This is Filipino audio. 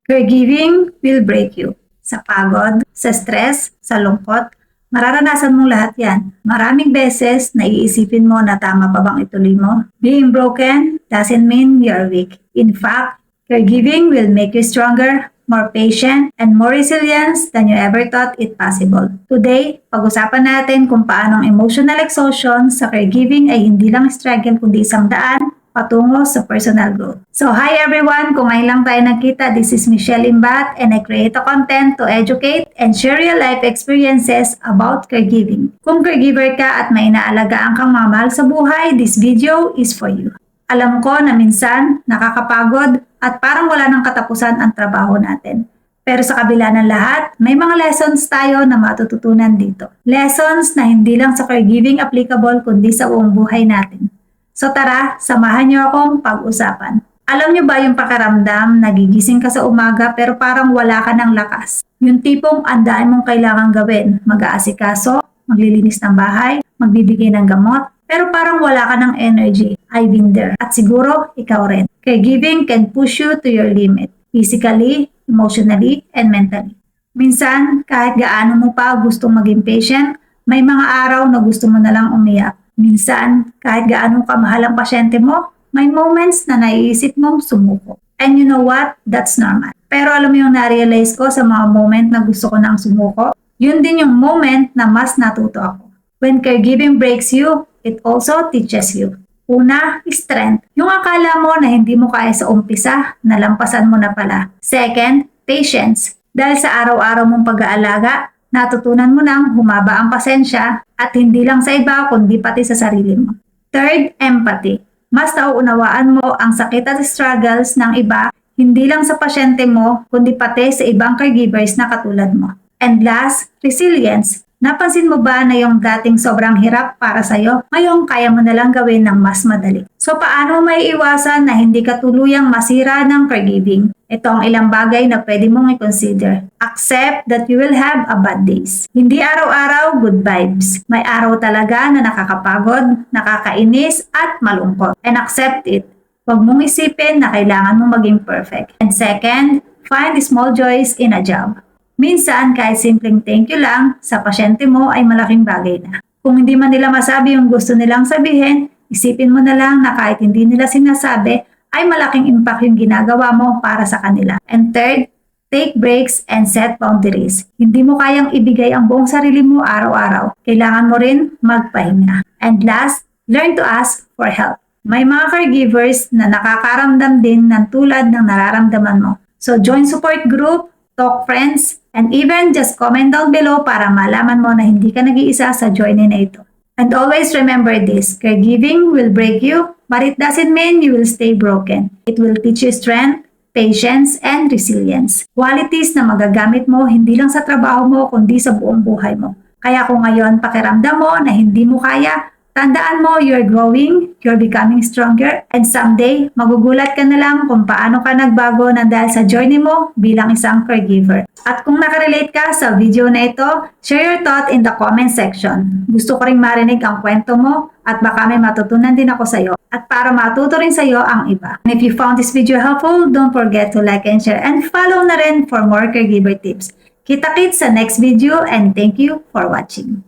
Caregiving will break you. Sa pagod, sa stress, sa lungkot, mararanasan mong lahat yan. Maraming beses naiisipin mo na tama pa bang ituloy mo. Being broken doesn't mean you're weak. In fact, caregiving will make you stronger, more patient, and more resilient than you ever thought it possible. Today, pag-usapan natin kung paano ang emotional exhaustion sa caregiving ay hindi lang struggle kundi isang daan patungo sa personal growth. So, hi everyone! Kung ngayon lang tayo nagkita, this is Michelle Imbat and I create a content to educate and share real life experiences about caregiving. Kung caregiver ka at may inaalagaan kang mga mahal sa buhay, this video is for you. Alam ko na minsan nakakapagod at parang wala nang katapusan ang trabaho natin. Pero sa kabila ng lahat, may mga lessons tayo na matututunan dito. Lessons na hindi lang sa caregiving applicable kundi sa buong buhay natin. So tara, samahan niyo akong pag-usapan. Alam niyo ba yung pakiramdam, nagigising ka sa umaga pero parang wala ka ng lakas? Yung tipong andaan mong kailangan gawin, mag-aasikaso, maglilinis ng bahay, magbibigay ng gamot, pero parang wala ka ng energy. I've been there. At siguro, ikaw rin. Caregiving can push you to your limit, physically, emotionally, and mentally. Minsan, kahit gaano mo pa gustong maging patient, may mga araw na gusto mo na lang umiyak. Minsan, kahit gaano kamahal ang pasyente mo, may moments na naiisip mong sumuko. And you know what? That's normal. Pero alam mo yung na-realize ko sa mga moment na gusto ko nang sumuko? Yun din yung moment na mas natuto ako. When caregiving breaks you, it also teaches you. Una, strength. Yung akala mo na hindi mo kaya sa umpisa, nalampasan mo na pala. Second, patience. Dahil sa araw-araw mong pag-aalaga, natutunan mo nang humaba ang pasensya at hindi lang sa iba kundi pati sa sarili mo. Third, empathy. Mas nauunawaan mo ang sakit at struggles ng iba, hindi lang sa pasyente mo kundi pati sa ibang caregivers na katulad mo. And last, resilience. Napansin mo ba na yung dating sobrang hirap para sa'yo, ngayon kaya mo na lang gawin ng mas madali? So paano may iwasan na hindi ka tuluyang masira ng caregiving? Ito ang ilang bagay na pwede mong i-consider. Accept that you will have a bad days. Hindi araw-araw good vibes. May araw talaga na nakakapagod, nakakainis at malungkot. And accept it. Huwag mong isipin na kailangan mong maging perfect. And second, find small joys in a job. Minsan, kahit simpleng thank you lang sa pasyente mo ay malaking bagay na. Kung hindi man nila masabi yung gusto nilang sabihin, isipin mo na lang na kahit hindi nila sinasabi, ay malaking impact yung ginagawa mo para sa kanila. And third, take breaks and set boundaries. Hindi mo kayang ibigay ang buong sarili mo araw-araw. Kailangan mo rin magpahinga. And last, learn to ask for help. May mga caregivers na nakakaramdam din ng tulad ng nararamdaman mo. So join support group, talk friends, and even just comment down below para malaman mo na hindi ka nag-iisa sa journey na ito. And always remember this, caregiving will break you, but it doesn't mean you will stay broken. It will teach you strength, patience, and resilience. Qualities na magagamit mo hindi lang sa trabaho mo, kundi sa buong buhay mo. Kaya kung ngayon pakiramdam mo na hindi mo kaya, tandaan mo, you're growing, you're becoming stronger, and someday, magugulat ka na lang kung paano ka nagbago na dahil sa journey mo bilang isang caregiver. At kung nakarelate ka sa video na ito, share your thought in the comment section. Gusto ko ring marinig ang kwento mo at baka may matutunan din ako sa'yo at para matuto rin sa'yo ang iba. And if you found this video helpful, don't forget to like and share and follow na rin for more caregiver tips. Kita-kits sa next video and thank you for watching.